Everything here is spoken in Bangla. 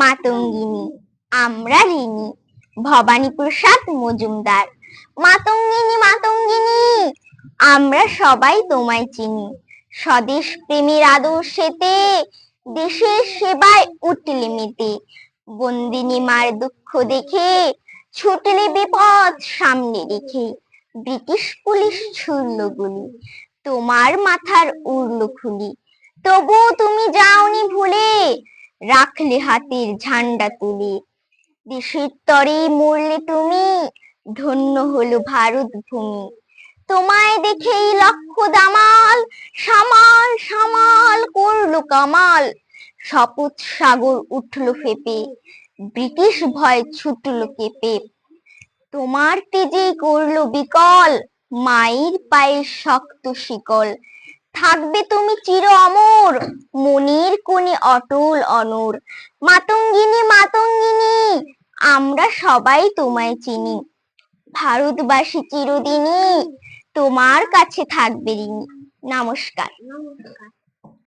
মাতঙ্গিনী আমরা ঋণী। ভবানী প্রসাদ মজুমদার। মাতঙ্গিনী মাতঙ্গিনী আমরা সবাই তোমায় চিনি। স্বদেশ প্রেমের আদর্শেতে দেশের সেবায় উঠলে মেতে। বন্দিনী মার দুঃখ দেখে ছুটলে বিপদ সামনে রেখে। ব্রিটিশ পুলিশ ছুড়ল গুলি, তোমার মাথার উড়ল খুলি। তবু তুমি যাওনি ভুলে, রাখলে হাতের ঝান্ডা তুলে। দেশের তরে মরলে তুমি, ধন্য হলো ভারত ভূমি। তোমায় দেখেই লক্ষ দামাল সামাল সামাল করলো কামাল। শপথ সাগর উঠল ফেপে, ব্রিটিশ ভয় ছুটল কেঁপে। তোমার তেজেই করলো বিকল, মায়ের পায়ে শক্ত শিকল। থাকবে তুমি চির অমর, মনের কোণে অটল অনর। মাতঙ্গিনী মাতঙ্গিনী আমরা সবাই তোমায় চিনি। ভারতবাসী চিরদিনই তোমার কাছে থাকবে ঋণী। নমস্কার।